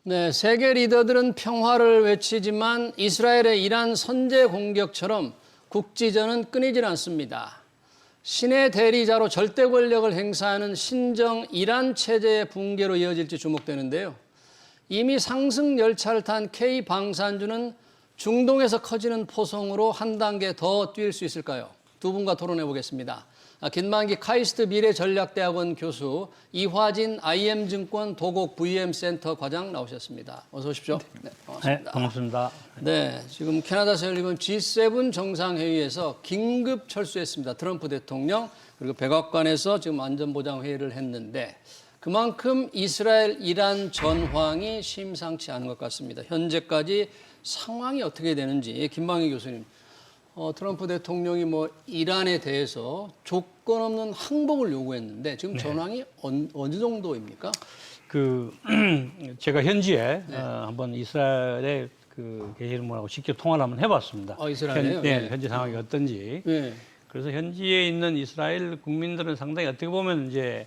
네, 세계 리더들은 평화를 외치지만 이스라엘의 이란 선제 공격처럼 국지전은 끊이질 않습니다. 신의 대리자로 절대 권력을 행사하는 신정 이란 체제의 붕괴로 이어질지 주목되는데요. 이미 상승 열차를 탄 K 방산주는 중동에서 커지는 포성으로 한 단계 더 뛸 수 있을까요? 두 분과 토론해 보겠습니다. 김만기 카이스트 미래전략대학원 교수, 이화진 IM증권 도곡 VM센터 과장 나오셨습니다. 어서 오십시오. 네, 반갑습니다. 네, 반갑습니다. 네, 지금 캐나다에서 열리는 G7 정상회의에서 긴급 철수했습니다. 트럼프 대통령, 그리고 백악관에서 지금 안전보장회의를 했는데 그만큼 이스라엘, 이란 전황이 심상치 않은 것 같습니다. 현재까지 상황이 어떻게 되는지 김만기 교수님, 트럼프 대통령이 이란에 대해서 조건 없는 항복을 요구했는데 지금 전황이 어느 정도입니까? 제가 현지에 한번 이스라엘의 게시물하고 직접 통화를 한번 해봤습니다. 이스라엘에요? 네, 현지 상황이 어떤지. 네. 그래서 현지에 있는 이스라엘 국민들은 상당히 어떻게 보면 이제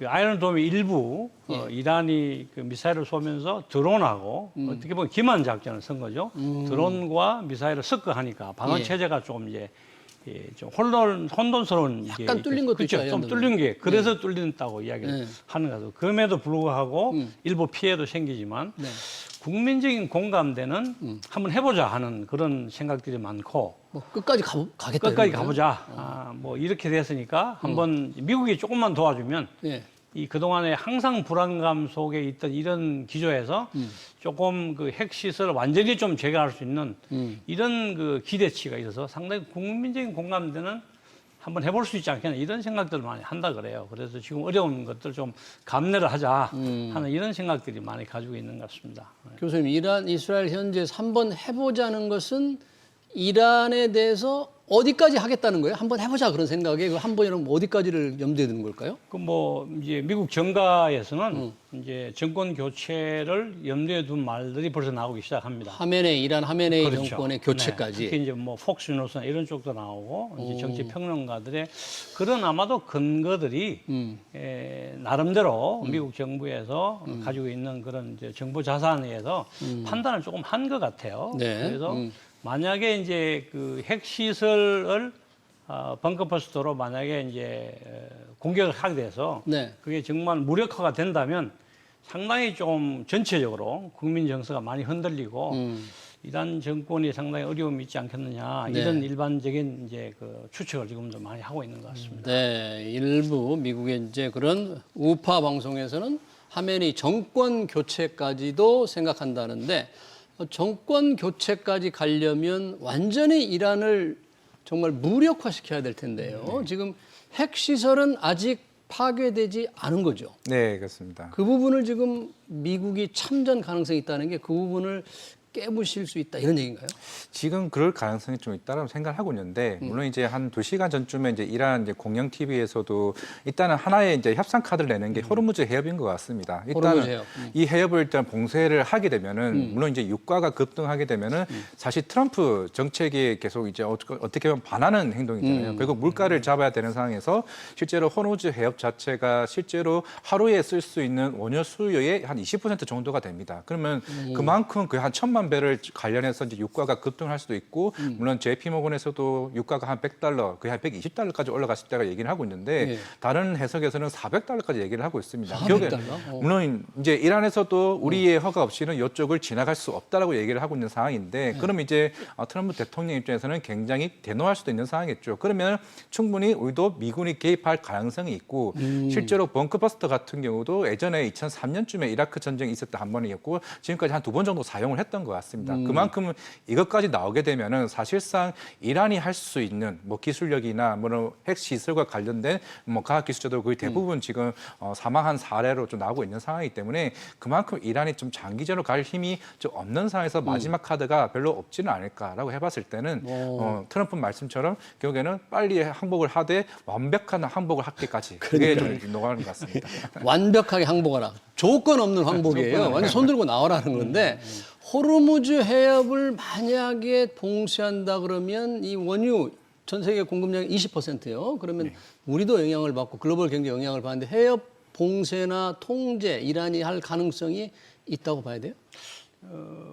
아이론돔의 일부 이란이 미사일을 쏘면서 드론하고 어떻게 보면 기만 작전을 쓴 거죠. 드론과 미사일을 섞어하니까 방어 체제가 조금 이제 좀 혼돈스러운 약간 뚫린 것도 그렇죠. 있죠. 좀 뚫린 게 그래서 뚫린다고 이야기를 하는 거죠. 그럼에도 불구하고 일부 피해도 생기지만 국민적인 공감대는 한번 해보자 하는 그런 생각들이 많고 끝까지 가겠다. 끝까지 가보자. 이렇게 됐으니까 한번 미국이 조금만 도와주면 이 그동안에 항상 불안감 속에 있던 이런 기조에서 조금 핵시설을 완전히 좀 제거할 수 있는 이런 기대치가 있어서 상당히 국민적인 공감대는 한번 해볼 수 있지 않겠나 이런 생각들을 많이 한다 그래요. 그래서 지금 어려운 것들 좀 감내를 하자 하는 이런 생각들이 많이 가지고 있는 것 같습니다. 교수님, 이스라엘 현지에서 한번 해보자는 것은 이란에 대해서 어디까지 하겠다는 거예요? 한번 해보자 그런 생각에 한 번이라면 어디까지를 염두에 두는 걸까요? 이제 미국 정가에서는 이제 정권 교체를 염두에 둔 말들이 벌써 나오기 시작합니다. 이란 하메네이 그렇죠. 정권의 교체까지. 네, 특히 이제 폭스 뉴스나 이런 쪽도 나오고 이제 정치 평론가들의 그런 아마도 근거들이 나름대로 미국 정부에서 가지고 있는 그런 이제 정보 자산에 의해서 판단을 조금 한 것 같아요. 네. 그래서 만약에 이제 핵시설을 벙커버스터로 만약에 이제 공격을 하게 돼서 그게 정말 무력화가 된다면 상당히 좀 전체적으로 국민 정서가 많이 흔들리고 이란 정권이 상당히 어려움이 있지 않겠느냐 이런 일반적인 이제 추측을 지금도 많이 하고 있는 것 같습니다. 네, 일부 미국의 이제 그런 우파 방송에서는 하메네이 정권 교체까지도 생각한다는데. 정권 교체까지 가려면 완전히 이란을 정말 무력화시켜야 될 텐데요. 지금 핵시설은 아직 파괴되지 않은 거죠. 네, 그렇습니다. 그 부분을 지금 미국이 참전 가능성이 있다는 게 그 부분을 깨부실 수 있다 이런 얘기인가요? 지금 그럴 가능성이 좀 있다라고 생각을 하고 있는데 물론 이제 한 2시간 전쯤에 이제 이란 이제 공영 TV에서도 일단은 하나의 이제 협상 카드를 내는 게 호르무즈 해협인 것 같습니다. 일단은 이 해협을 일단 봉쇄를 하게 되면은 물론 이제 유가가 급등하게 되면은 사실 트럼프 정책에 계속 이제 어떻게 보면 반하는 행동이잖아요. 결국 물가를 잡아야 되는 상황에서 실제로 호르무즈 해협 자체가 실제로 하루에 쓸 수 있는 원유 수요의 한 20% 정도가 됩니다. 그러면 그만큼 한 1,000만 배를 관련해서 이제 유가가 급등할 수도 있고 물론 JP모건에서도 유가가 한 $100, 거의 한 $120까지 올라갔을 때가 얘기를 하고 있는데 다른 해석에서는 $400까지 얘기를 하고 있습니다. $400? 물론 이제 이란에서도 우리의 허가 없이는 이쪽을 지나갈 수 없다라고 얘기를 하고 있는 상황인데 그럼 이제 트럼프 대통령 입장에서는 굉장히 대노할 수도 있는 상황이겠죠. 그러면 충분히 우리도 미군이 개입할 가능성이 있고 실제로 벙커버스터 같은 경우도 예전에 2003년쯤에 이라크 전쟁이 있을 때 한 번이었고 지금까지 한 2번 정도 사용을 했던 것 같습니다. 그만큼 이것까지 나오게 되면은 사실상 이란이 할 수 있는 기술력이나 핵시설과 관련된 과학기술자들 거의 대부분 지금 사망한 사례로 좀 나오고 있는 상황이기 때문에 그만큼 이란이 좀 장기전으로 갈 힘이 좀 없는 상황에서 마지막 카드가 별로 없지는 않을까라고 해봤을 때는 트럼프 말씀처럼 결국에는 빨리 항복을 하되 완벽한 항복을 하기까지 그게 좀 녹아가는 것 같습니다. 완벽하게 항복하라. 조건 없는 항복이에요. 완전 손 들고 나오라는 건데 호르무즈 해협을 만약에 봉쇄한다 그러면 이 원유 전 세계 공급량이 20%예요. 그러면 우리도 영향을 받고 글로벌 경제 영향을 받는데 해협 봉쇄나 통제 이란이 할 가능성이 있다고 봐야 돼요?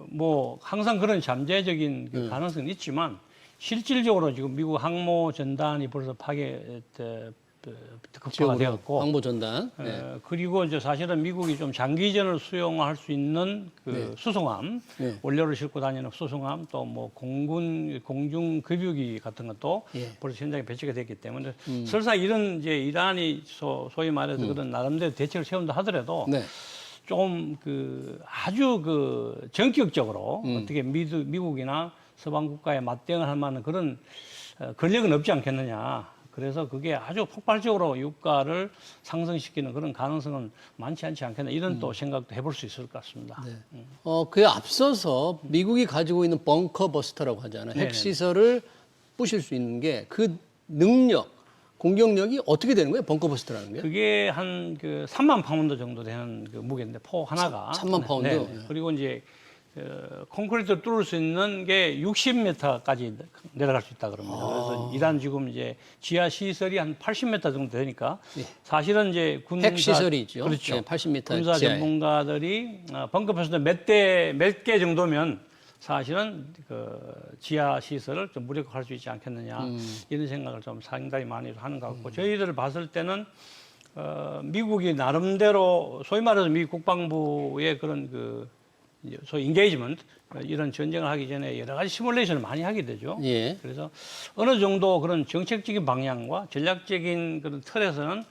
뭐 항상 그런 잠재적인 그 가능성은 있지만 실질적으로 지금 미국 항모 전단이 벌써 극파되었고 항모 전단. 그리고 이제 사실은 미국이 좀 장기전을 수용할 수 있는 그 수송함, 원료를 싣고 다니는 수송함, 또 뭐 공중 급유기 같은 것도 벌써 현장에 배치가 됐기 때문에 설사 이런 이제 이란이 소위 말해서 그런 나름대로 대책을 세운다 하더라도 좀 그 아주 그 전격적으로 어떻게 미국이나 서방 국가에 맞대응을 할 만한 그런 권력은 없지 않겠느냐. 그래서 그게 아주 폭발적으로 유가를 상승시키는 그런 가능성은 많지 않지 않겠나 이런 또 생각도 해볼 수 있을 것 같습니다. 그에 앞서서 미국이 가지고 있는 벙커 버스터라고 하잖아요. 핵시설을 부실 수 있는 게 그 능력, 공격력이 어떻게 되는 거예요? 벙커 버스터라는 게? 그게 한 그 3만 파운드 정도 되는 그 무게인데 포 하나가 3만 파운드. 그리고 이제 콘크리트를 뚫을 수 있는 게 60m까지 내려갈 수 있다 그럽니다. 그래서 이란 지금 이제 지하 시설이 한 80m 정도 되니까 사실은 이제 군사 핵 시설이죠. 그렇죠. 80m 군사 지하에. 전문가들이 벙커 버스터 몇 개 정도면 사실은 그 지하 시설을 좀 무력화할 수 있지 않겠느냐 이런 생각을 좀 상당히 많이 하는 것 같고 저희들을 봤을 때는 미국이 나름대로 소위 말해서 미국 국방부의 그런 그 소위 인게이지먼트 이런 전쟁을 하기 전에 여러 가지 시뮬레이션을 많이 하게 되죠. 그래서 어느 정도 그런 정책적인 방향과 전략적인 그런 틀에서는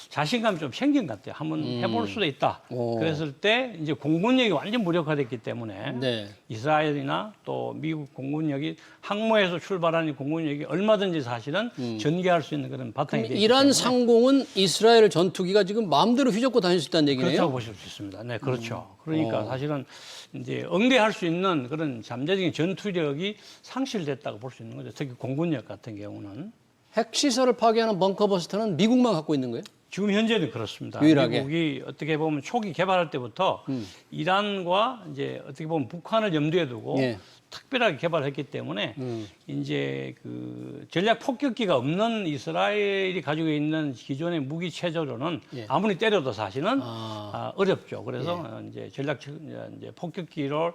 자신감이 좀 생긴 것 같아요. 한번 해볼 수도 있다. 그랬을 때 이제 공군력이 완전 무력화됐기 때문에 이스라엘이나 또 미국 공군력이 항모에서 출발하는 공군력이 얼마든지 사실은 전개할 수 있는 그런 바탕이 되기 때문에 이란 상공은 이스라엘 전투기가 지금 마음대로 휘젓고 다닐 수 있다는 얘기네요. 그렇다고 보실 수 있습니다. 네, 그렇죠. 그러니까 사실은 이제 응대할 수 있는 그런 잠재적인 전투력이 상실됐다고 볼 수 있는 거죠. 특히 공군력 같은 경우는. 핵시설을 파괴하는 벙커 버스터는 미국만 갖고 있는 거예요? 지금 현재는 그렇습니다. 유일하게. 미국이 어떻게 보면 초기 개발할 때부터 이란과 이제 어떻게 보면 북한을 염두에 두고 특별하게 개발했기 때문에 이제 그 전략 폭격기가 없는 이스라엘이 가지고 있는 기존의 무기 체제로는 아무리 때려도 사실은 어렵죠. 그래서 이제 전략 이제 폭격기를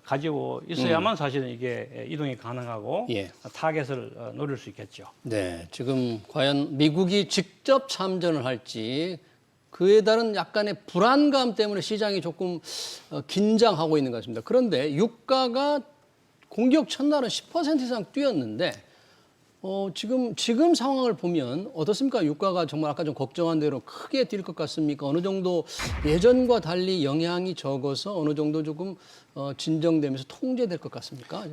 가지고 있어야만 사실은 이게 이동이 가능하고 타겟을 노릴 수 있겠죠. 네, 지금 과연 미국이 직접 참전을 할지 그에 따른 약간의 불안감 때문에 시장이 조금 긴장하고 있는 것 같습니다. 그런데 유가가 공격 첫날은 10% 이상 뛰었는데 지금 상황을 보면 어떻습니까? 유가가 정말 아까 좀 걱정한 대로 크게 뛸 것 같습니까? 어느 정도 예전과 달리 영향이 적어서 어느 정도 조금 진정되면서 통제될 것 같습니까?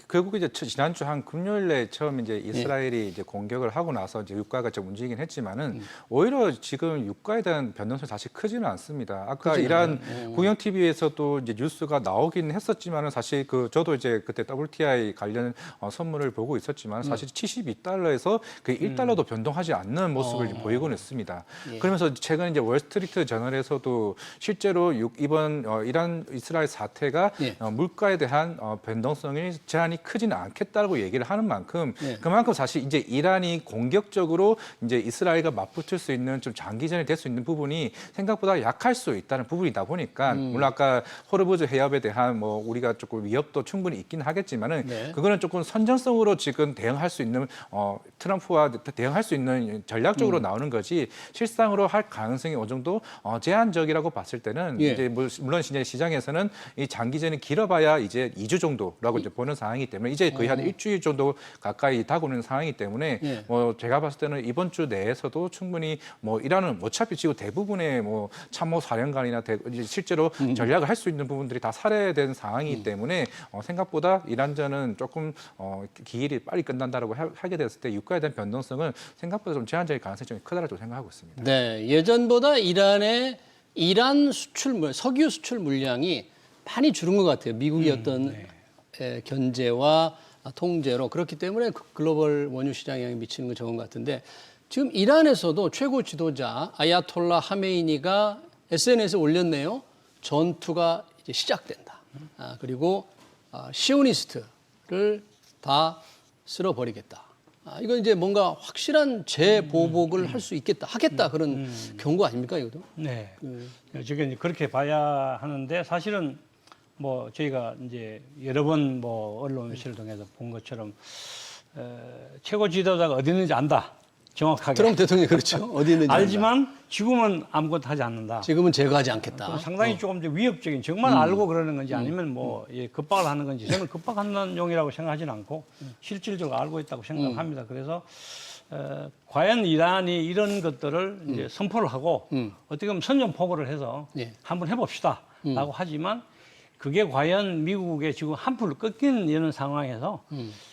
결국 이제 지난주 한 금요일에 처음 이제 이스라엘이 이제 공격을 하고 나서 이제 유가가 좀 움직이긴 했지만은 오히려 지금 유가에 대한 변동성이 사실 크지는 않습니다. 아까 이란 국영 TV에서도 이제 뉴스가 나오긴 했었지만은 사실 저도 이제 그때 WTI 관련 선물을 보고 있었지만 사실 72달러에서 그 1달러도 변동하지 않는 모습을 보이고는 있습니다. 그러면서 최근 이제 월스트리트 저널에서도 실제로 이번 이란 이스라엘 사태가 물가에 대한 변동성이 제한이 크지는 않겠다고 얘기를 하는 만큼 그만큼 사실 이제 이란이 공격적으로 이제 이스라엘과 맞붙을 수 있는 좀 장기전이 될 수 있는 부분이 생각보다 약할 수 있다는 부분이다 보니까 물론 아까 호르무즈 해협에 대한 뭐 우리가 조금 위협도 충분히 있긴 하겠지만은 그거는 조금 선전성으로 지금 대응할 수 있는 트럼프와 대응할 수 있는 전략적으로 나오는 거지 실상으로 할 가능성이 어느 정도 제한적이라고 봤을 때는 이제 물론 이제 시장에서는 이 장기전이 길어봐야 이제 2주 정도라고 이제 보는 상황이기 때문에 이제 거의 한 일주일 정도 가까이 다가오는 상황이기 때문에 뭐 제가 봤을 때는 이번 주 내에서도 충분히 뭐 이란은 어차피 지금 대부분의 뭐 참모 사령관이나 실제로 전략을 할 수 있는 부분들이 다 살해된 상황이기 때문에 생각보다 이란전은 조금 기일이 빨리 끝난다라고 하게 됐을 때 유가에 대한 변동성은 생각보다 좀 제한적인 가능성이 좀 크다라고 생각하고 있습니다. 네, 예전보다 이란 수출 석유 수출 물량이 많이 줄은 것 같아요. 미국의 어떤 견제와 통제로 그렇기 때문에 글로벌 원유 시장에 영향이 미치는 건 적은 것 같은데 지금 이란에서도 최고 지도자 아야톨라 하메이니가 SNS에 올렸네요. 전투가 이제 시작된다. 그리고 시오니스트를 다 쓸어버리겠다. 이건 이제 뭔가 확실한 재보복을 할 수 있겠다, 하겠다 그런 경고 아닙니까 이것도? 네. 저게 이제 그렇게 봐야 하는데 사실은 뭐 저희가 이제 여러 번 뭐 언론 매체를 통해서 본 것처럼 최고 지도자가 어디 있는지 안다. 정확하게. 트럼프 대통령이 그렇죠. 어디 있는지 알지만 지금은 아무것도 하지 않는다. 지금은 제거하지 않겠다. 상당히 조금 좀 위협적인, 정말 알고 그러는 건지 아니면 뭐 급박을 하는 건지 저는 급박하는 용이라고 생각하지는 않고 실질적으로 알고 있다고 생각합니다. 그래서 과연 이란이 이런 것들을 이제 선포를 하고 어떻게 보면 선전포고를 해서 예. 한번 해봅시다라고 하지만 그게 과연 미국의 지금 한풀 꺾인 이런 상황에서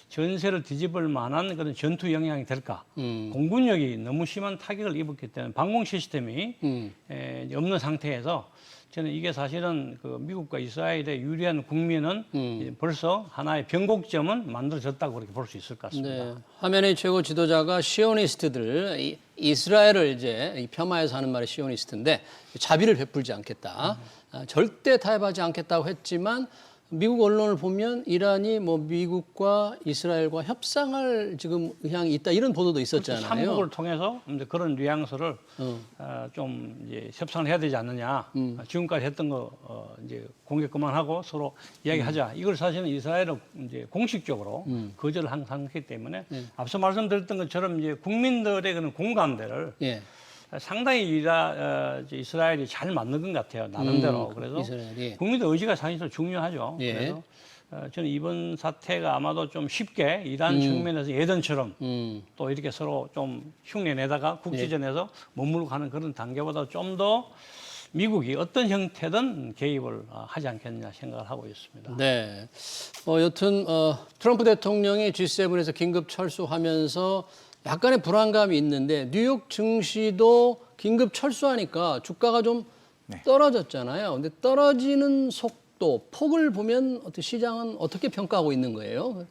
전세를 뒤집을 만한 그런 전투 영향이 될까? 공군력이 너무 심한 타격을 입었기 때문에 방공 시스템이 없는 상태에서 저는 이게 사실은 그 미국과 이스라엘의 유리한 국면은 벌써 하나의 변곡점은 만들어졌다고 그렇게 볼 수 있을 것 같습니다. 네. 화면의 최고 지도자가 시오니스트들, 이스라엘을 이제 폄하해서 하는 말이 시오니스트인데 자비를 베풀지 않겠다. 절대 타협하지 않겠다고 했지만 미국 언론을 보면 이란이 뭐 미국과 이스라엘과 협상할 지금 의향이 있다 이런 보도도 있었잖아요. 삼국을 통해서 이제 그런 뉘앙스를 좀 이제 협상을 해야 되지 않느냐. 지금까지 했던 거 이제 공격 그만하고 서로 이야기하자. 이걸 사실은 이스라엘은 이제 공식적으로 거절을 한 상태이기 때문에 앞서 말씀드렸던 것처럼 이제 국민들의 그런 공감대를 예. 상당히 이스라엘이 잘 맞는 것 같아요. 나름대로. 그래서 이스라엘이. 국민의 의지가 사실 중요하죠. 예. 그래서 저는 이번 사태가 아마도 좀 쉽게 이란 측면에서 예전처럼 또 이렇게 서로 좀 흉내내다가 국지전에서 머물고 가는 그런 단계보다 좀 더 미국이 어떤 형태든 개입을 하지 않겠느냐 생각을 하고 있습니다. 네. 여튼 트럼프 대통령이 G7에서 긴급 철수하면서 약간의 불안감이 있는데 뉴욕 증시도 긴급 철수하니까 주가가 좀 떨어졌잖아요. 근데 떨어지는 속도, 폭을 보면 어떻게 시장은 어떻게 평가하고 있는 거예요?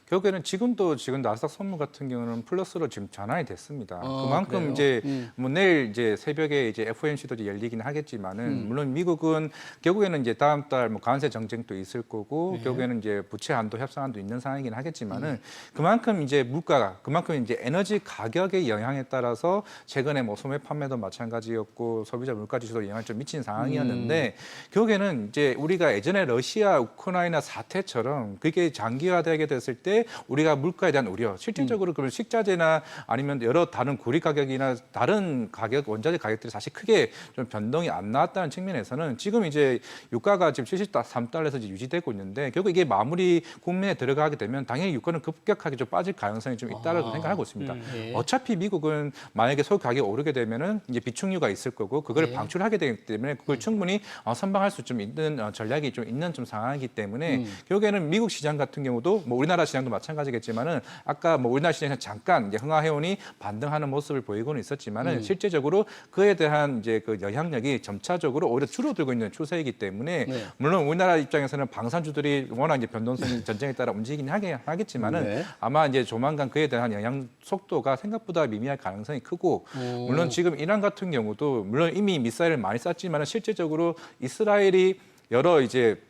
결국에는 지금 나스닥 선물 같은 경우는 플러스로 지금 전환이 됐습니다. 그만큼 그래요? 이제 뭐 내일 이제 새벽에 이제 FOMC도 이제 열리긴 하겠지만은 물론 미국은 결국에는 이제 다음 달 뭐 관세 정책도 있을 거고 결국에는 이제 부채 한도 협상안도 있는 상황이긴 하겠지만은 그만큼 이제 물가가 그만큼 이제 에너지 가격의 영향에 따라서 최근에 뭐 소매 판매도 마찬가지였고 소비자 물가 지수도 영향을 좀 미친 상황이었는데 결국에는 이제 우리가 예전에 러시아 우크라이나 사태처럼 그게 장기화 되게 됐을 때 우리가 물가에 대한 우려, 실질적으로 그러면 식자재나 아니면 여러 다른 구리 가격이나 다른 가격, 원자재 가격들이 사실 크게 좀 변동이 안 나왔다는 측면에서는 지금 이제 유가가 지금 73달러에서 유지되고 있는데 결국 이게 마무리 국면에 들어가게 되면 당연히 유가는 급격하게 좀 빠질 가능성이 좀 있다라고 생각하고 있습니다. 어차피 미국은 만약에 소비 가격이 오르게 되면은 이제 비축류가 있을 거고 그걸 방출하게 되기 때문에 그걸 충분히 선방할 수 좀 있는 전략이 좀 있는 좀 상황이기 때문에 결국에는 미국 시장 같은 경우도 뭐 우리나라 시장도 마찬가지겠지만은 아까 뭐 우리나라 시장에서 잠깐 이제 흥하해온이 반등하는 모습을 보이고는 있었지만은 실제적으로 그에 대한 이제 그 영향력이 점차적으로 오히려 줄어들고 있는 추세이기 때문에 물론 우리나라 입장에서는 방산주들이 워낙 이제 변동성이 전쟁에 따라 움직이긴 하겠지만은 아마 이제 조만간 그에 대한 영향 속도가 생각보다 미미할 가능성이 크고 물론 지금 이란 같은 경우도 물론 이미 미사일을 많이 쐈지만은 실제적으로 이스라엘이 여러 이제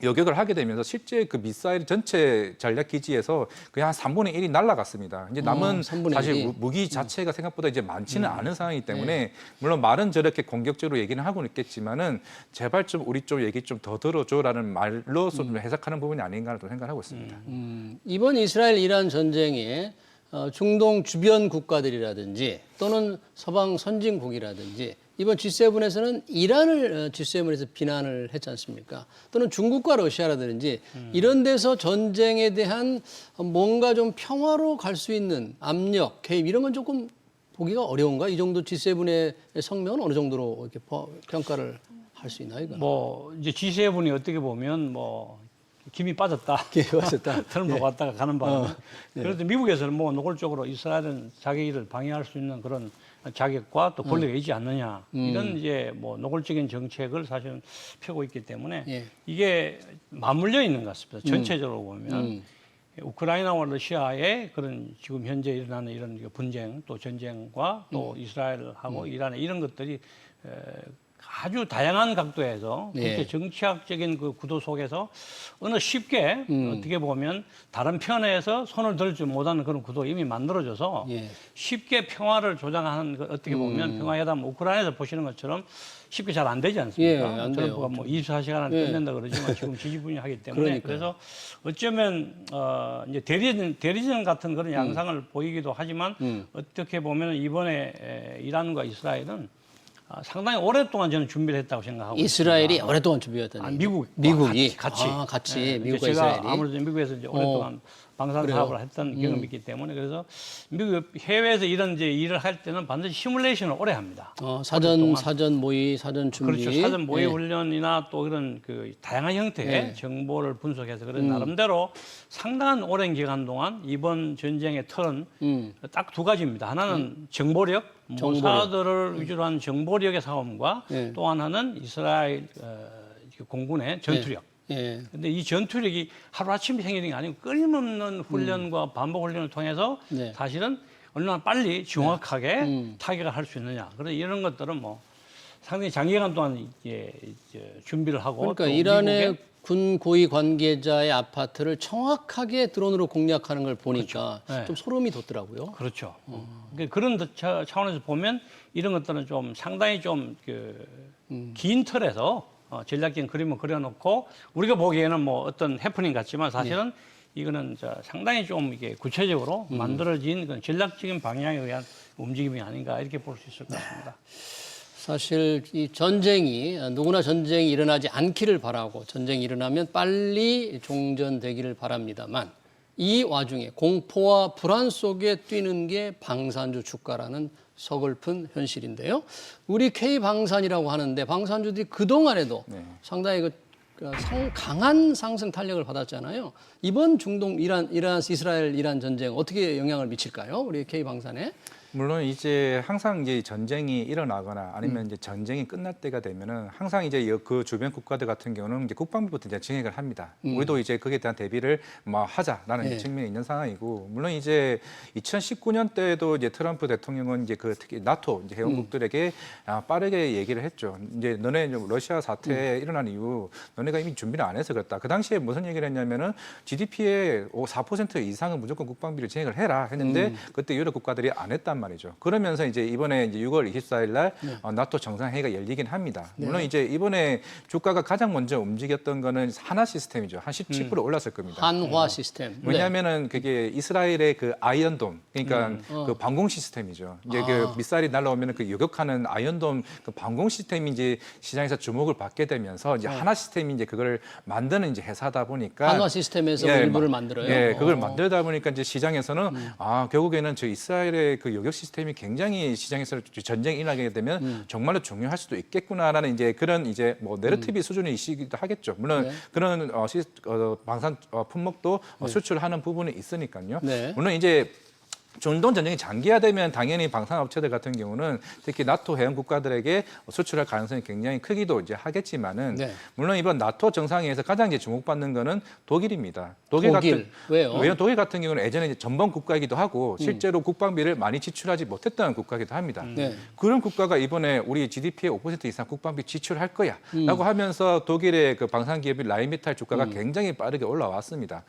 요격을 하게 되면서 실제 그 미사일 전체 전략 기지에서 그냥 한 3분의 1이 날아갔습니다. 이제 남은 사실 무기 자체가 생각보다 이제 많지는 않은 상황이기 때문에 물론 말은 저렇게 공격적으로 얘기는 하고 있겠지만은 제발 좀 우리 쪽 얘기 좀 더 들어줘라는 말로서 좀 해석하는 부분이 아닌가라고 생각하고 있습니다. 이번 이스라엘 이란 전쟁에 중동 주변 국가들이라든지 또는 서방 선진국이라든지 이번 G7에서는 이란을 G7에서 비난을 했지 않습니까? 또는 중국과 러시아라든지 이런 데서 전쟁에 대한 뭔가 좀 평화로 갈 수 있는 압력, 개입 이런 건 조금 보기가 어려운가? 이 정도 G7의 성명은 어느 정도로 이렇게 평가를 할 수 있나요? 이건? 뭐 이제 G7이 어떻게 보면 뭐 김이 빠졌다. 트럼프 왔다가 가는 바람에. 그래도 미국에서는 뭐 노골적으로 이스라엘은 자기 일을 방해할 수 있는 그런 자격과 또 권리가 있지 않느냐. 이런 이제 뭐 노골적인 정책을 사실은 펴고 있기 때문에 이게 맞물려 있는 것 같습니다. 전체적으로 보면. 우크라이나와 러시아의 그런 지금 현재 일어나는 이런 분쟁 또 전쟁과 또 이스라엘하고 이란의 이런 것들이 아주 다양한 각도에서 예. 국제 정치학적인 그 구도 속에서 어느 쉽게 어떻게 보면 다른 편에서 손을 들 줄 못하는 그런 구도 이미 만들어져서 예. 쉽게 평화를 조장하는 그 어떻게 보면 평화회담 우크라이나에서 보시는 것처럼 쉽게 잘 안 되지 않습니까? 예, 안 트럼프가 돼요. 뭐 24시간 안에 예. 끝낸다 그러지만 지금 지지분이하기 때문에 그러니까요. 그래서 어쩌면 이제 대리전 같은 그런 양상을 보이기도 하지만 어떻게 보면 이번에 이란과 이스라엘은 상당히 오랫동안 저는 준비를 했다고 생각하고 이스라엘이 있습니다. 오랫동안 준비했다는 미국이 같이 예, 미국과 제가 이스라엘이 아무래도 미국에서 이제 오랫동안 방산 그래요? 사업을 했던 경험이 있기 때문에 그래서 미국 해외에서 이런 이제 일을 할 때는 반드시 시뮬레이션을 오래 합니다. 사전 모의, 사전 준비. 그렇죠. 사전 모의 예. 훈련이나 또 그런 그 다양한 형태의 예. 정보를 분석해서 그런 나름대로 상당한 오랜 기간 동안 이번 전쟁의 틀은 딱 두 가지입니다. 하나는 정보력, 모사드를 위주로 한 정보력의 싸움과 예. 또 하나는 이스라엘 공군의 전투력. 예. 근데 이 전투력이 하루아침에 생기는 게 아니고 끊임없는 훈련과 반복 훈련을 통해서 네. 사실은 얼마나 빨리 정확하게 타격을 할 수 있느냐. 그래서 이런 것들은 뭐 상당히 장기간 동안 이제 준비를 하고 그러니까 또 이란의 미국의 군 고위 관계자의 아파트를 정확하게 드론으로 공략하는 걸 보니까 그렇죠. 네. 좀 소름이 돋더라고요. 그렇죠. 그러니까 그런 차원에서 보면 이런 것들은 좀 상당히 좀 긴 틀에서 전략적인 그림을 그려놓고 우리가 보기에는 뭐 어떤 해프닝 같지만 사실은 이거는 상당히 좀 이게 구체적으로 만들어진 그런 전략적인 방향에 의한 움직임이 아닌가 이렇게 볼 수 있을 것 같습니다. 사실 이 전쟁이 누구나 전쟁이 일어나지 않기를 바라고 전쟁이 일어나면 빨리 종전되기를 바랍니다만 이 와중에 공포와 불안 속에 뛰는 게 방산주 주가라는 서글픈 현실인데요. 우리 K방산이라고 하는데 방산주들이 그동안에도 상당히 강한 상승 탄력을 받았잖아요. 이번 중동 이스라엘 이란 전쟁 어떻게 영향을 미칠까요? 우리 K방산에? 물론 이제 항상 이제 전쟁이 일어나거나 아니면 이제 전쟁이 끝날 때가 되면은 항상 이제 그 주변 국가들 같은 경우는 이제 국방비부터 이제 증액을 합니다. 우리도 이제 거기에 대한 대비를 뭐 하자라는 측면이 있는 상황이고, 물론 이제 2019년 때도 이제 트럼프 대통령은 이제 그 특히 나토 이제 회원국들에게 빠르게 얘기를 했죠. 이제 너네 러시아 사태 일어난 이후 너네가 이미 준비를 안 해서 그렇다. 그 당시에 무슨 얘기를 했냐면은 GDP의 4% 이상은 무조건 국방비를 증액을 해라 했는데 그때 유럽 국가들이 안 했단 말이죠. 그러면서 이제 이번에 이제 6월 24일 날 나토 정상회의가 열리긴 합니다. 물론 이제 이번에 주가가 가장 먼저 움직였던 거는 한화 시스템이죠. 한 17% 올랐을 겁니다. 한화 시스템. 왜냐하면은 그게 이스라엘의 그 아이언돔, 그러니까 그 방공 시스템이죠. 이제 그 미사일이 날라오면은 그 요격하는 아이언돔 그 방공 시스템이 이제 시장에서 주목을 받게 되면서 이제 한화 시스템이 이제 그걸 만드는 이제 회사다 보니까 한화 시스템에서 일부를 만들어요. 예, 그걸 만들다 보니까 이제 시장에서는 결국에는 저 이스라엘의 그 요격 시스템이 굉장히 시장에서 전쟁이 일어나게 되면 정말로 중요할 수도 있겠구나라는 이제 그런 이제 뭐 내러티브 수준이시기도 하겠죠. 물론 그런 방산 품목도 수출하는 부분이 있으니까요. 물론 이제 중동 전쟁이 장기화되면 당연히 방산업체들 같은 경우는 특히 나토 회원 국가들에게 수출할 가능성이 굉장히 크기도 이제 하겠지만은 물론 이번 나토 정상회의에서 가장 이제 주목받는 거는 독일입니다. 독일 같은 왜요? 왜냐면 독일 같은 경우는 예전에 이제 전범 국가이기도 하고 실제로 국방비를 많이 지출하지 못했던 국가이기도 합니다. 그런 국가가 이번에 우리 GDP의 5% 이상 국방비 지출할 거야라고 하면서 독일의 그 방산 기업인 라인메탈 주가가 굉장히 빠르게 올라왔습니다.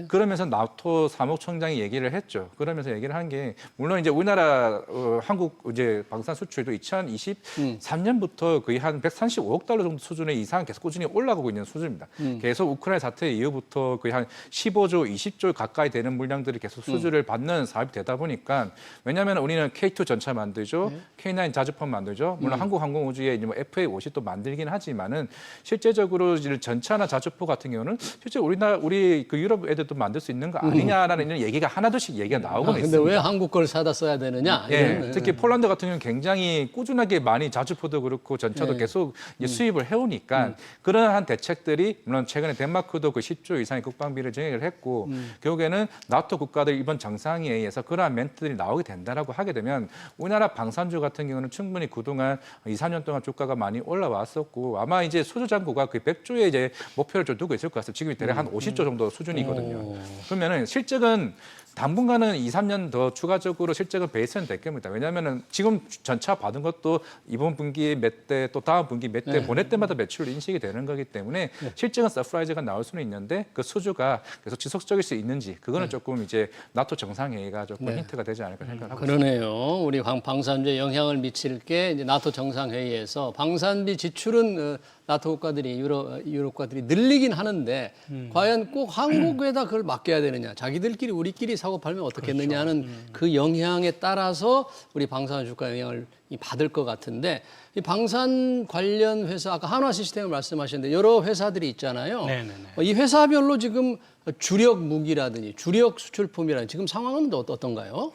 그러면서 나토 사무총장이 얘기를 했죠. 그러면서 얘기를 한 게 물론 이제 우리나라 한국 이제 방산 수출도 2023년부터 거의 한 135억 달러 정도 수준의 이상 계속 꾸준히 올라가고 있는 수준입니다. 계속 우크라이나 사태 이후부터 거의 한 15조, 20조 가까이 되는 물량들이 계속 수주를 받는 사업이 되다 보니까 왜냐하면 우리는 K2 전차 만들죠, K9 자주포 만들죠. 물론 한국항공우주에 뭐 FA50도 만들긴 하지만은 실제적으로 전차나 자주포 같은 경우는 실제 우리 그 유럽 애들도 만들 수 있는 거 아니냐라는 이런 얘기가 하나둘씩 얘기가 나오고 있습니다. 근데 왜 한국 걸 사다 써야 되느냐? 특히 폴란드 같은 경우는 굉장히 꾸준하게 많이 자주포도 그렇고 전차도 계속 이제 수입을 해오니까 그러한 대책들이 물론 최근에 덴마크도 그 10조 이상의 국방비를 증액을 했고 결국에는 나토 국가들 이번 정상회의에서 그러한 멘트들이 나오게 된다라고 하게 되면 우리나라 방산주 같은 경우는 충분히 그동안 2, 4년 동안 주가가 많이 올라왔었고 아마 이제 수주 잔고가 그 100조의 이제 목표를 좀 두고 있을 것 같습니다. 지금 대략 한 50조 정도 수준이거든요. 그러면은 실적은 당분간은 2, 3년 더 추가적으로 실적은 베이스는 될 겁니다. 왜냐하면 지금 전차 받은 것도 이번 분기에 몇 대 또 다음 분기 몇 대 보낼 때마다 매출로 인식이 되는 거기 때문에 실적은 서프라이즈가 나올 수는 있는데 그 수주가 계속 지속적일 수 있는지 그거는 조금 이제 나토 정상회의가 조금 힌트가 되지 않을까 생각하고 그러네요. 우리 방산비에 영향을 미칠 게 이제 나토 정상회의에서 방산비 지출은 나토 국가들이 유럽 국가들이 늘리긴 하는데 과연 꼭 한국에다 그걸 맡겨야 되느냐? 자기들끼리 우리끼리 사고 팔면 어떻겠느냐 하는 그 영향에 따라서 우리 방산 주가 영향을 받을 것 같은데 이 방산 관련 회사 아까 한화 시스템을 말씀하셨는데 여러 회사들이 있잖아요. 네네네. 이 회사별로 지금 주력 무기라든지 주력 수출품이라든지 지금 상황은 어떤가요?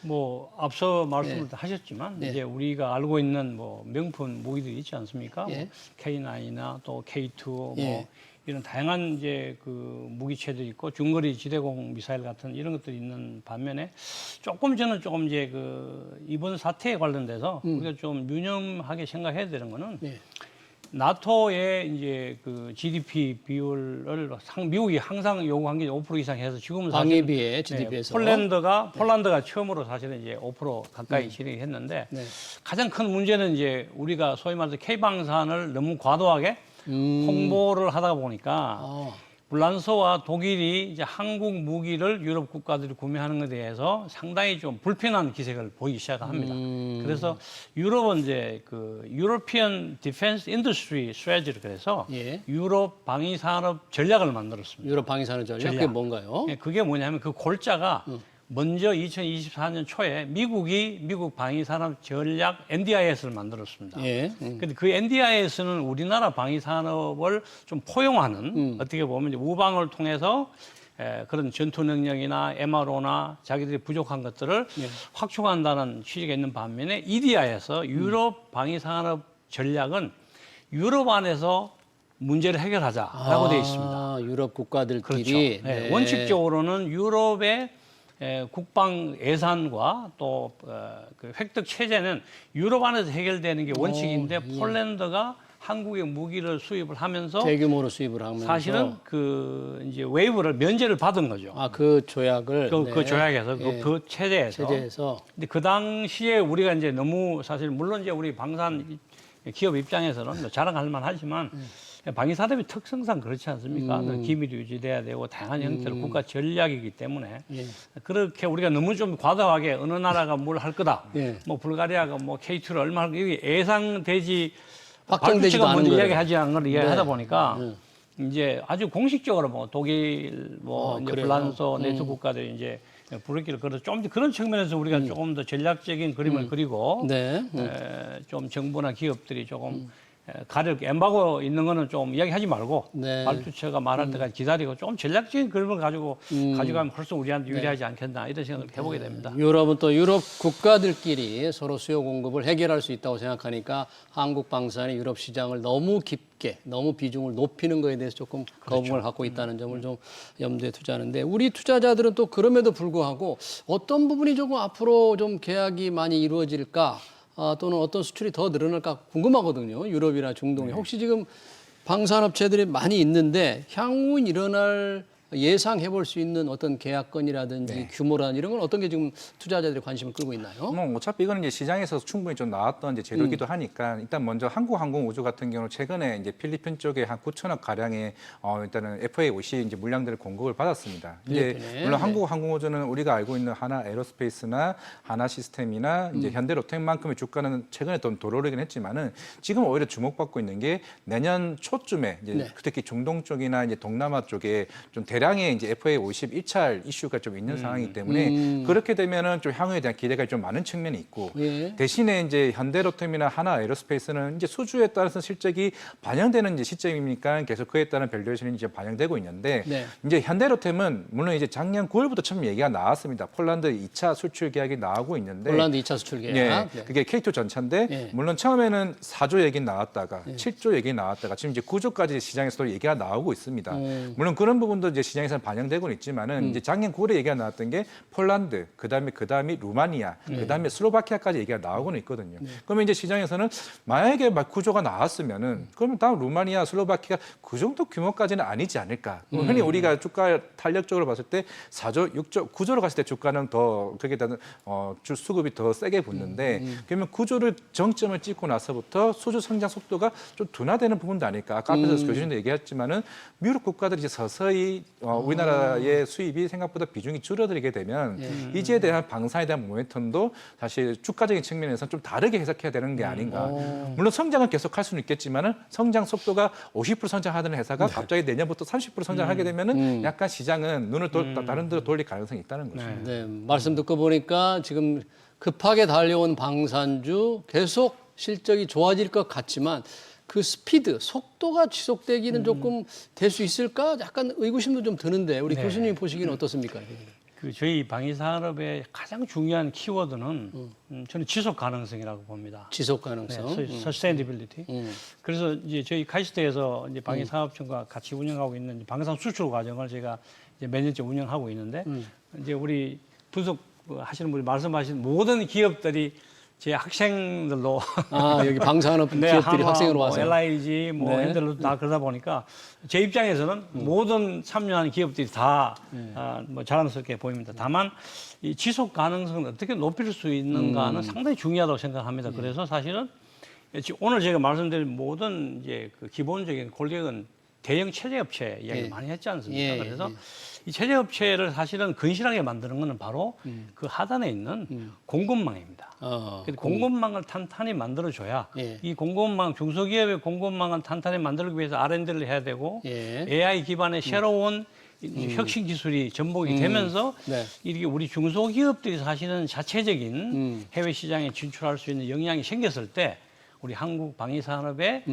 뭐 앞서 말씀을 하셨지만 이제 우리가 알고 있는 뭐 명품 무기들이 있지 않습니까? 뭐 K9이나 또 K2 뭐 이런 다양한 이제 그 무기체들이 있고 중거리 지대공 미사일 같은 이런 것들이 있는 반면에 저는 조금 이제 그 이번 사태에 관련돼서 우리가 좀 유념하게 생각해야 되는 거는 나토의 이제 그 GDP 비율을 미국이 항상 요구한 게 5% 이상 해서 지금은 사실 방위비에 GDP에서 폴란드가 처음으로 사실은 이제 5% 가까이 진행했는데 가장 큰 문제는 이제 우리가 소위 말해서 K방산을 너무 과도하게 홍보를 하다 보니까 불란서와 독일이 이제 한국 무기를 유럽 국가들이 구매하는 것에 대해서 상당히 좀 불편한 기색을 보이기 시작합니다. 그래서 유럽은 이제 그 European Defense Industry Strategy를 그래서 유럽 방위 산업 전략을 만들었습니다. 유럽 방위 산업 전략 그게 뭔가요? 그게 뭐냐면 그 골자가 먼저 2024년 초에 미국 방위산업 전략 NDIS를 만들었습니다. 근데 그 NDIS는 우리나라 방위산업을 좀 포용하는 어떻게 보면 이제 우방을 통해서 그런 전투 능력이나 MRO나 자기들이 부족한 것들을 확충한다는 취지가 있는 반면에 EDI에서 유럽 방위산업 전략은 유럽 안에서 문제를 해결하자라고 되어 있습니다. 유럽 국가들끼리. 그렇죠. 원칙적으로는 유럽의 국방 예산과 또 그 획득 체제는 유럽 안에서 해결되는 게 원칙인데 폴란드가 한국의 무기를 수입을 하면서 대규모로 수입을 하면서 사실은 그 이제 웨이브를 면제를 받은 거죠. 그 조약을 그 조약에서 그 체제에서. 근데 그 당시에 우리가 이제 너무 사실 물론 이제 우리 방산 기업 입장에서는 뭐 자랑할 만하지만 방위산업의 특성상 그렇지 않습니까? 기밀이 유지돼야 되고 다양한 형태로 국가 전략이기 때문에 그렇게 우리가 너무 좀 과도하게 어느 나라가 뭘 할 거다. 뭐 불가리아가 뭐 K2를 얼마 할 거다. 이게 예상되지 확정되지도 않은 먼저 이야기하지 않은 걸 이야기하다 보니까 이제 아주 공식적으로 뭐 독일 뭐 이제 불란서 네토 국가들이 이제 부르기를 걸어서 좀 그런 측면에서 우리가 조금 더 전략적인 그림을 그리고 좀 정부나 기업들이 조금 가령 엠바고 있는 거는 좀 이야기하지 말고 발주처가 말할 때까지 기다리고 좀 전략적인 그림을 가져가면 훨씬 우리한테 유리하지 않겠나 이런 생각을 해보게 됩니다. 유럽은 또 유럽 국가들끼리 서로 수요 공급을 해결할 수 있다고 생각하니까 한국 방산이 유럽 시장을 너무 깊게 너무 비중을 높이는 거에 대해서 조금 거부감을 갖고 있다는 점을 좀 염두에 두자는데 우리 투자자들은 또 그럼에도 불구하고 어떤 부분이 조금 앞으로 좀 계약이 많이 이루어질까 또는 어떤 수출이 더 늘어날까 궁금하거든요. 유럽이나 중동에. 혹시 지금 방산업체들이 많이 있는데 향후 일어날 예상해 볼 수 있는 어떤 계약건이라든지 규모라든지 이런 건 어떤 게 지금 투자자들이 관심을 끌고 있나요? 뭐 어차피 이거는 이제 시장에서 충분히 좀 나왔던 이제 재료이기도 하니까 일단 먼저 한국항공우주 같은 경우는 최근에 이제 필리핀 쪽에 한 9천억 가량의 일단은 FA50 이제 물량들을 공급을 받았습니다. 이제 물론 한국항공우주는 우리가 알고 있는 하나 에어로스페이스나 하나 시스템이나 이제 현대로템만큼의 주가는 최근에 좀 도로르긴 했지만은 지금 오히려 주목받고 있는 게 내년 초쯤에 이제 특히 중동 쪽이나 이제 동남아 쪽에 좀 대량의 이제 FA50 1차 이슈가 좀 있는 상황이기 때문에 그렇게 되면은 좀 향후에 대한 기대가 좀 많은 측면이 있고 대신에 이제 현대로템이나 하나 에어로스페이스는 이제 수주에 따라서 실적이 반영되는 이제 시점이니까 계속 그에 따른 밸류에이션이 이제 반영되고 있는데 이제 현대로템은 물론 이제 작년 9월부터 처음 얘기가 나왔습니다. 폴란드 2차 수출 계약이 나오고 있는데 폴란드 2차 수출 계약. 그게 K2 전차인데 물론 처음에는 4조 얘기 나왔다가 7조 얘기 나왔다가 지금 이제 9조까지 시장에서도 얘기가 나오고 있습니다. 물론 그런 부분도 이제 시장에서는 반영되고는 있지만은 이제 작년 9월에 얘기가 나왔던 게 폴란드, 그다음에 루마니아, 그다음에 슬로바키아까지 얘기가 나오고는 있거든요. 그러면 이제 시장에서는 만약에 막 구조가 나왔으면은 그러면 다음 루마니아, 슬로바키아 그 정도 규모까지는 아니지 않을까. 흔히 우리가 주가 탄력적으로 봤을 때 4조, 6조, 9조로 갔을 때 주가는 더 거기에 따른 주 수급이 더 세게 붙는데 그러면 구조를 정점을 찍고 나서부터 수주 성장 속도가 좀 둔화되는 부분도 아닐까. 아까 앞에서 교수님도 얘기했지만은 미국 국가들이 이제 서서히 우리나라의 수입이 생각보다 비중이 줄어들게 되면 이제에 대한 방산에 대한 모멘텀도 사실 주가적인 측면에서 좀 다르게 해석해야 되는 게 아닌가. 물론 성장은 계속할 수는 있겠지만은 성장 속도가 50% 성장하던 회사가 갑자기 내년부터 30% 성장하게 되면은 약간 시장은 눈을 다른 데로 돌릴 가능성이 있다는 거죠. 네, 말씀 듣고 보니까 지금 급하게 달려온 방산주 계속 실적이 좋아질 것 같지만 그 스피드, 속도가 지속되기는 조금 될 수 있을까? 약간 의구심도 좀 드는데 우리 교수님 보시기는 어떻습니까? 그 저희 방위산업의 가장 중요한 키워드는 저는 지속 가능성이라고 봅니다. 지속 가능성. 네, sustainability. 그래서 이제 저희 카이스트에서 이제 방위산업청과 같이 운영하고 있는 방산 수출 과정을 제가 이제 몇 년째 운영하고 있는데 이제 우리 분석 하시는 분이 말씀하신 모든 기업들이 제 학생들로 여기 방산업 기업들이 학생으로 와서 LIG, 핸들로 다 그러다 보니까 제 입장에서는 모든 참여하는 기업들이 다 자랑스럽게 보입니다. 다만 이 지속 가능성을 어떻게 높일 수 있는가는 상당히 중요하다고 생각합니다. 그래서 사실은 오늘 제가 말씀드린 모든 이제 그 기본적인 골격은 대형 체제업체 이야기 많이 했지 않습니까? 그래서 이 체제업체를 사실은 근실하게 만드는 것은 바로 그 하단에 있는 공급망입니다. 공급망을 탄탄히 만들어줘야 이 공급망, 중소기업의 공급망을 탄탄히 만들기 위해서 R&D를 해야 되고 AI 기반의 새로운 혁신 기술이 전복이 되면서 이렇게 우리 중소기업들이 사실은 자체적인 해외 시장에 진출할 수 있는 역량이 생겼을 때 우리 한국 방위산업의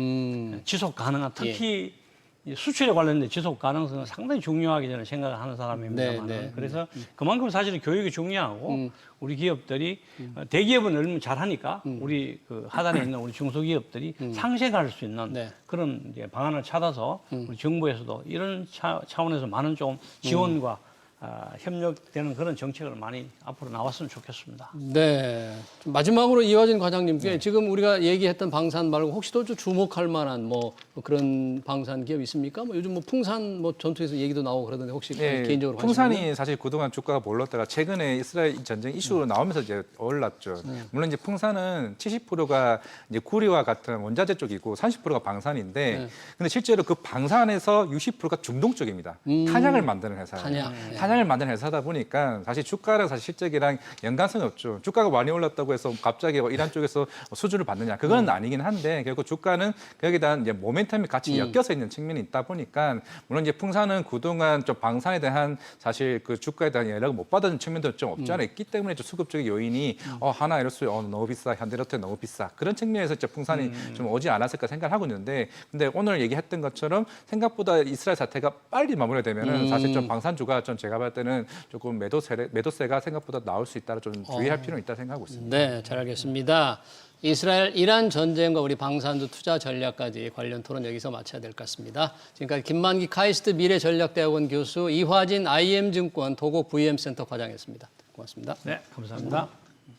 지속 가능한 특히 수출에 관련된 지속 가능성은 상당히 중요하게 저는 생각하는 사람입니다만 그래서 그만큼 사실은 교육이 중요하고 우리 기업들이 대기업은 얼마나 잘하니까 우리 그 하단에 있는 우리 중소기업들이 상생할 수 있는 그런 이제 방안을 찾아서 우리 정부에서도 이런 차원에서 많은 좀 지원과 협력되는 그런 정책을 많이 앞으로 나왔으면 좋겠습니다. 네. 마지막으로 이화진 과장님께 지금 우리가 얘기했던 방산 말고 혹시 또 주목할 만한 뭐 그런 방산 기업 있습니까? 뭐 요즘 뭐 풍산 뭐 전투에서 얘기도 나오고 그러던데 혹시 개인적으로 풍산이 사실 그동안 주가가 몰랐다가 최근에 이스라엘 전쟁 이슈로 나오면서 이제 올랐죠. 물론 이제 풍산은 70%가 이제 구리와 같은 원자재 쪽이고 30%가 방산인데 근데 실제로 그 방산에서 60%가 중동 쪽입니다. 탄약을 만드는 회사예요. 탄약을 만드는 회사다 보니까 사실 주가랑 사실 실적이랑 연관성이 없죠. 주가가 많이 올랐다고 해서 갑자기 이란 쪽에서 수주를 받느냐 그건 아니긴 한데 결국 주가는 거기에 대한 이제 모멘텀이 같이 엮여서 있는 측면이 있다 보니까 물론 이제 풍산은 그동안 좀 방산에 대한 사실 그 주가에 대한 연락을 못 받은 측면도 좀 없지 않아 있기 때문에 좀 수급적인 요인이 하나 이럴수 너무 비싸, 현대로테 너무 비싸 그런 측면에서 이제 풍산이 좀 오지 않았을까 생각을 하고 있는데 근데 오늘 얘기했던 것처럼 생각보다 이스라엘 사태가 빨리 마무리되면은 사실 좀 방산주가 좀 제가 봤을 때는 조금 매도세가 생각보다 나올 수 있다라 좀 주의할 필요는 있다 생각하고 있습니다. 네, 잘 알겠습니다. 이스라엘 이란 전쟁과 우리 방산주 투자 전략까지 관련 토론 여기서 마쳐야 될 것 같습니다. 지금까지 김만기 카이스트 미래전략대학원 교수, 이화진 IM증권 도곡 VM센터 과장이었습니다. 고맙습니다. 네, 감사합니다.